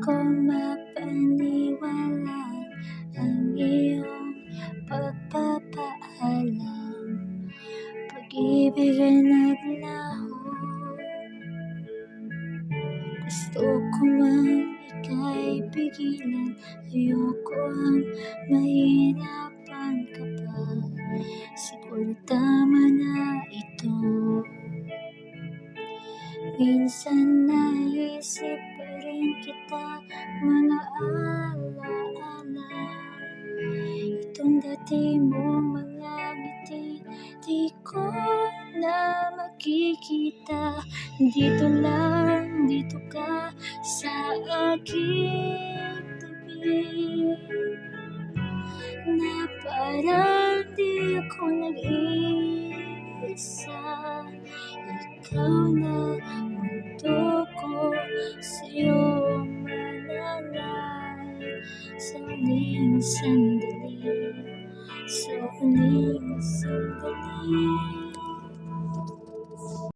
ko mapaniwala ang iyong pagpapaalam. Pag-ibig ay naglaho, gusto ko man ika'y pigilan. Ayoko ang mahirapan ka pa, siguro tama na ito. Minsan naisip pa rin kita, mga alaala. Itong dati mong mga ngiti, di ko na makikita. Dito lang, dito ka sa aking tabi, na parang di ako nag-iisa. Ikaw na mundo ko, sa'yo manalangin sa huling sandali, sa huling sandali.